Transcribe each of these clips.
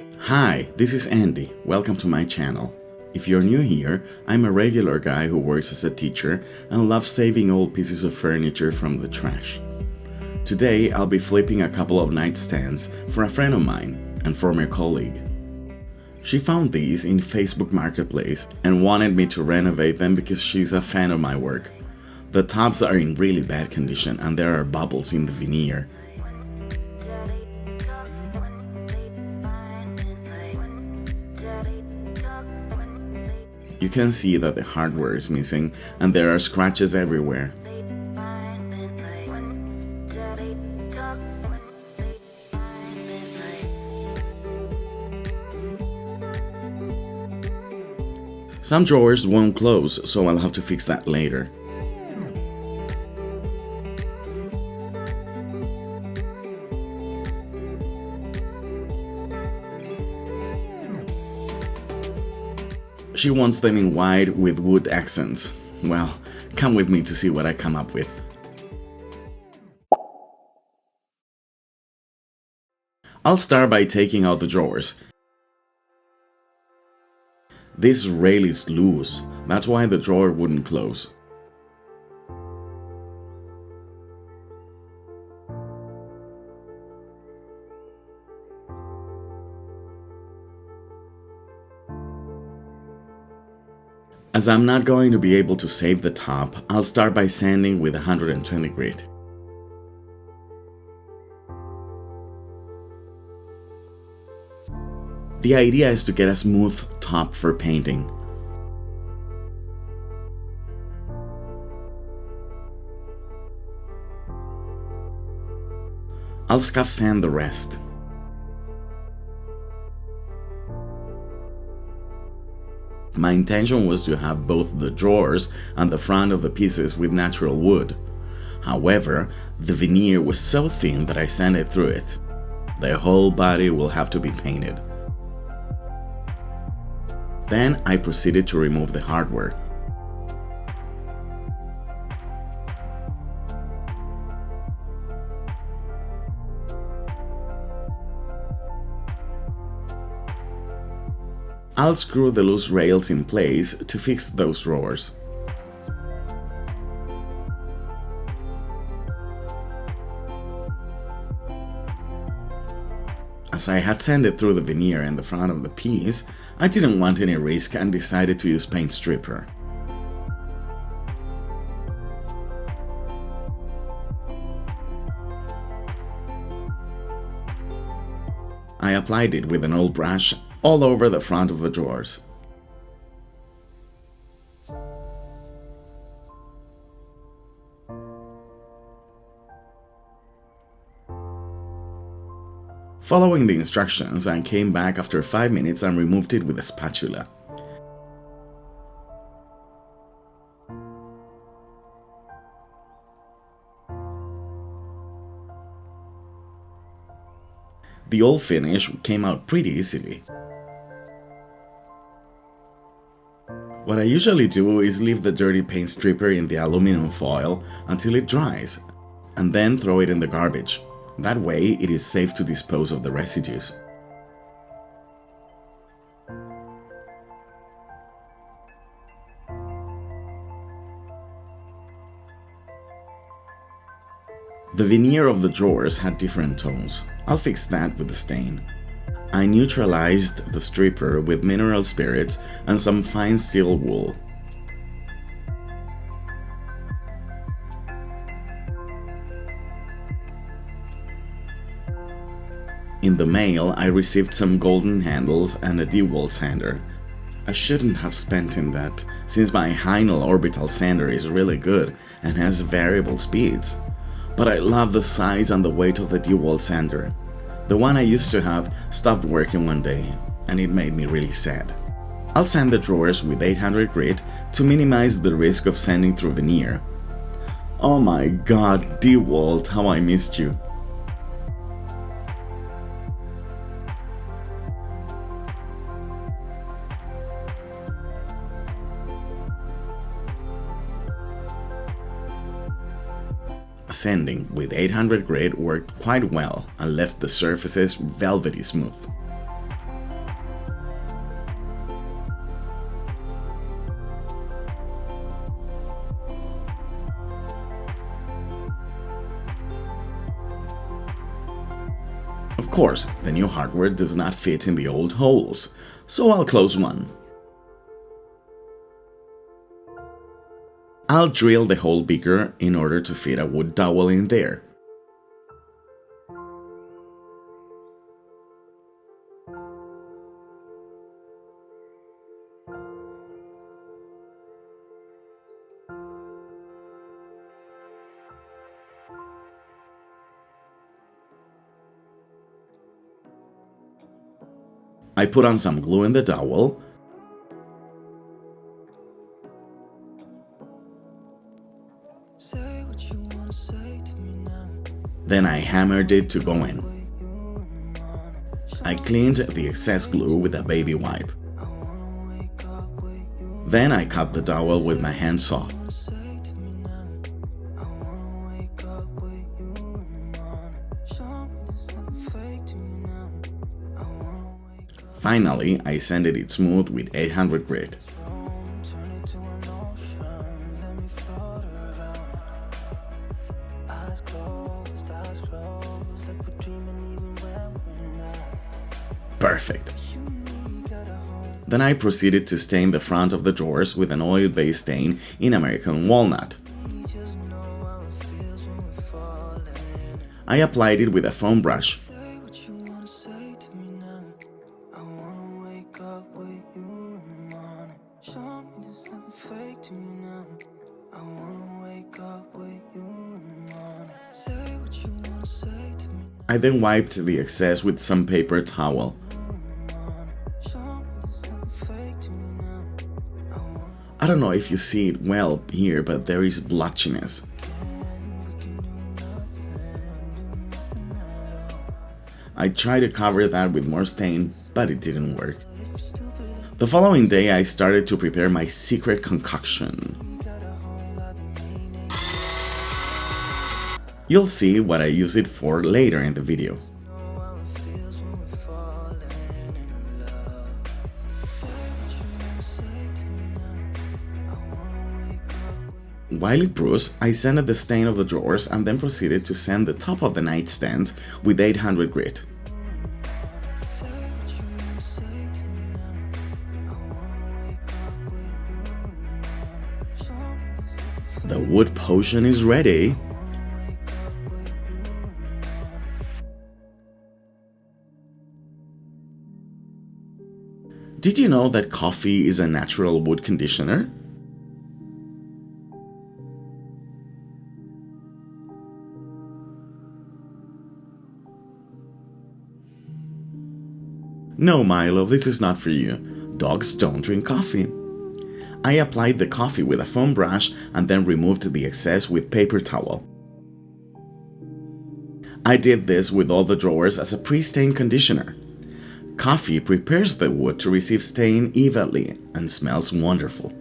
Hi, this is Andy. Welcome to my channel. If you're new here, I'm a regular guy who works as a teacher and loves saving old pieces of furniture from the trash. Today, I'll be flipping a couple of nightstands for a friend of mine and former colleague. She found these in Facebook Marketplace and wanted me to renovate them because she's a fan of my work. The tops are in really bad condition and there are bubbles in the veneer. You can see that the hardware is missing and there are scratches everywhere. Some drawers won't close, so I'll have to fix that later. She wants them in white with wood accents. Well, come with me to see what I come up with. I'll start by taking out the drawers. This rail is loose, that's why the drawer wouldn't close. As I'm not going to be able to save the top, I'll start by sanding with 120 grit. The idea is to get a smooth top for painting. I'll scuff sand the rest. My intention was to have both the drawers and the front of the pieces with natural wood. However, the veneer was so thin that I sanded through it. The whole body will have to be painted. Then I proceeded to remove the hardware. I'll screw the loose rails in place to fix those drawers. As I had sanded through the veneer in the front of the piece, I didn't want any risk and decided to use paint stripper. I applied it with an old brush all over the front of the drawers. Following the instructions, I came back after 5 minutes and removed it with a spatula. The old finish came out pretty easily. What I usually do is leave the dirty paint stripper in the aluminum foil until it dries, and then throw it in the garbage. That way it is safe to dispose of the residues. The veneer of the drawers had different tones. I'll fix that with the stain. I neutralized the stripper with mineral spirits and some fine steel wool. In the mail, I received some golden handles and a DeWalt sander. I shouldn't have spent in that, since my Heinel orbital sander is really good and has variable speeds. But I love the size and the weight of the DeWalt sander. The one I used to have stopped working one day, and it made me really sad. I'll sand the drawers with 800 grit to minimize the risk of sanding through veneer. Oh my god, DeWalt, how I missed you. Sanding with 800 grit worked quite well and left the surfaces velvety smooth. Of course, the new hardware does not fit in the old holes, so I'll close one. I'll drill the hole bigger in order to fit a wood dowel in there. I put on some glue in the dowel. Then I hammered it to go in. I cleaned the excess glue with a baby wipe. Then I cut the dowel with my handsaw. Finally, I sanded it smooth with 800 grit. Perfect. Then I proceeded to stain the front of the drawers with an oil-based stain in American walnut. I applied it with a foam brush. I then wiped the excess with some paper towel. I don't know if you see it well here, but there is blotchiness. I tried to cover that with more stain, but it didn't work. The following day I started to prepare my secret concoction. You'll see what I use it for later in the video. While it brews, I sanded the stain of the drawers and then proceeded to sand the top of the nightstands with 800 grit. The wood potion is ready. Did you know that coffee is a natural wood conditioner? No, Milo, this is not for you. Dogs don't drink coffee. I applied the coffee with a foam brush and then removed the excess with paper towel. I did this with all the drawers as a pre-stain conditioner. Coffee prepares the wood to receive stain evenly and smells wonderful.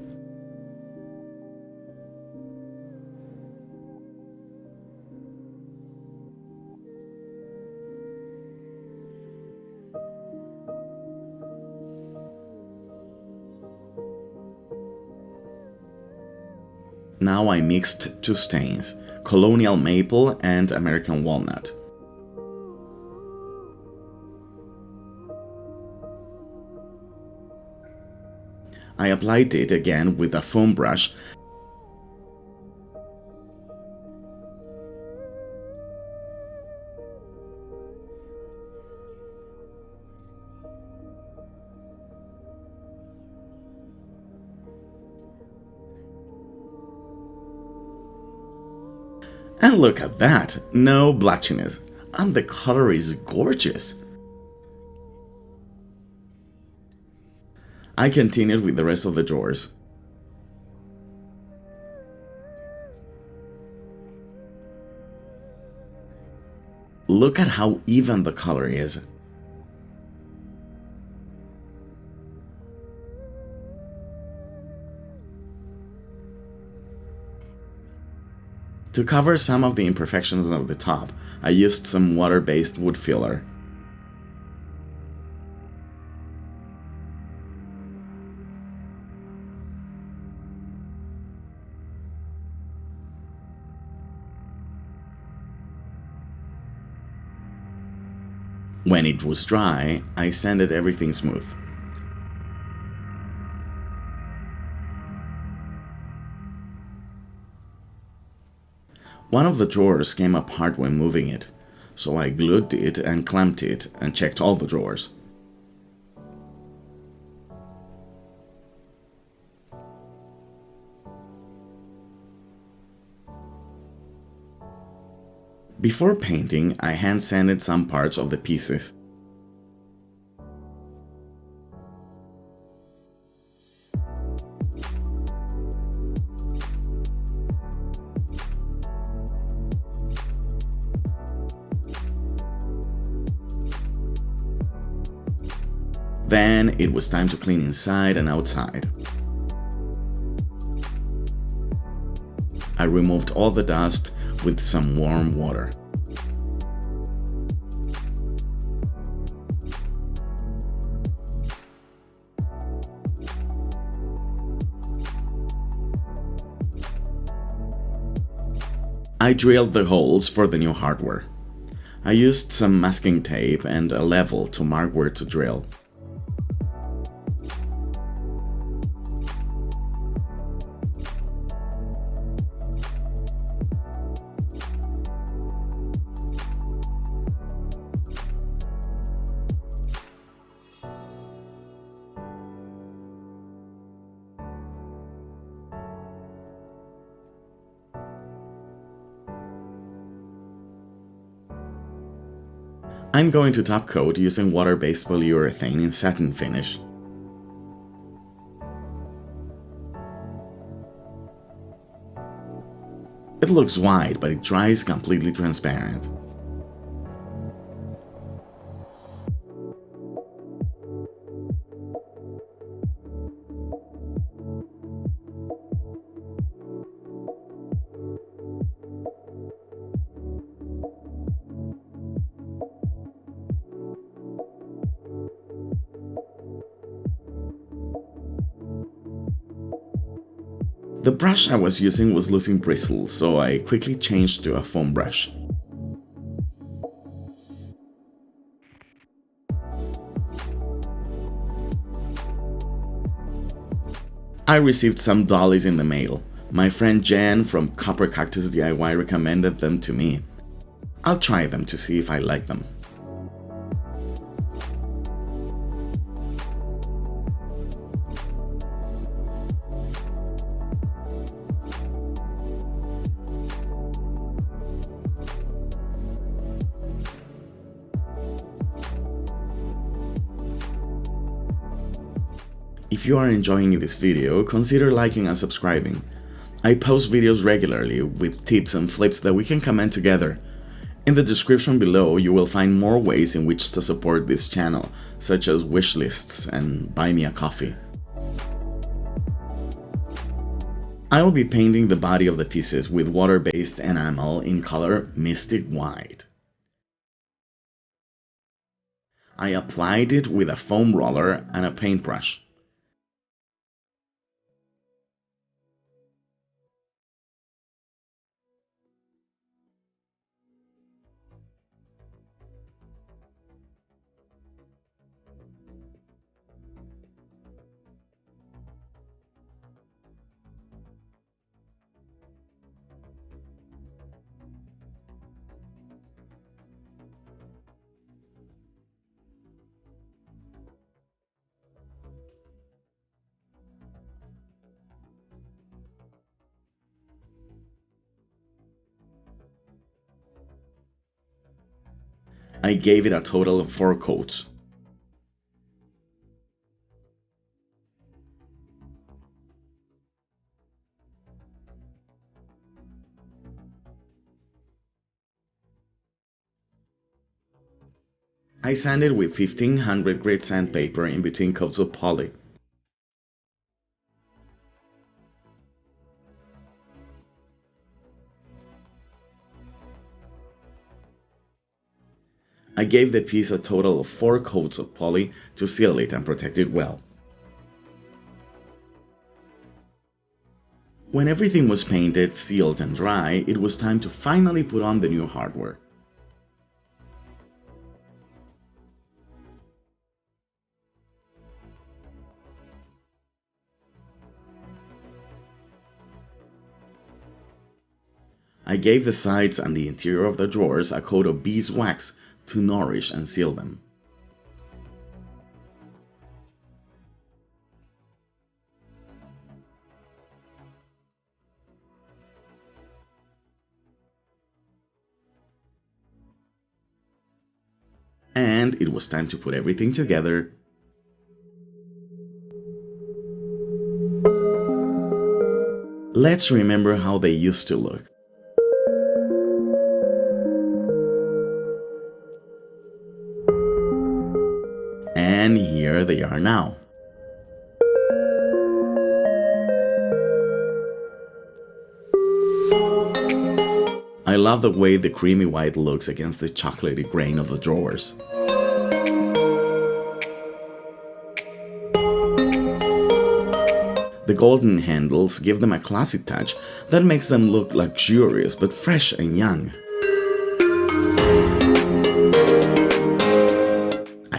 Now I mixed two stains, colonial maple and American walnut. I applied it again with a foam brush. And look at that, no blotchiness, and the color is gorgeous. I continued with the rest of the drawers. Look at how even the color is. To cover some of the imperfections of the top, I used some water-based wood filler. When it was dry, I sanded everything smooth. One of the drawers came apart when moving it, so I glued it and clamped it and checked all the drawers. Before painting, I hand sanded some parts of the pieces. Then it was time to clean inside and outside. I removed all the dust with some warm water. I drilled the holes for the new hardware. I used some masking tape and a level to mark where to drill. I'm going to top coat using water-based polyurethane in satin finish. It looks white, but it dries completely transparent. The brush I was using was losing bristles, so I quickly changed to a foam brush. I received some dollies in the mail. My friend Jen from Copper Cactus DIY recommended them to me. I'll try them to see if I like them. If you are enjoying this video, consider liking and subscribing. I post videos regularly with tips and flips that we can comment together. In the description below you will find more ways in which to support this channel, such as wish lists and buy me a coffee. I will be painting the body of the pieces with water-based enamel in color Mystic White. I applied it with a foam roller and a paintbrush. I gave it a total of 4 coats. I sanded with 1500 grit sandpaper in between coats of poly. I gave the piece a total of 4 coats of poly to seal it and protect it well. When everything was painted, sealed and dry, it was time to finally put on the new hardware. I gave the sides and the interior of the drawers a coat of beeswax to nourish and seal them. And it was time to put everything together. Let's remember how they used to look. And here they are now. I love the way the creamy white looks against the chocolatey grain of the drawers. The golden handles give them a classy touch that makes them look luxurious but fresh and young.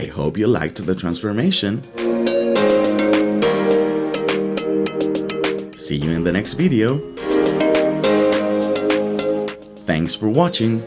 I hope you liked the transformation. See you in the next video. Thanks for watching.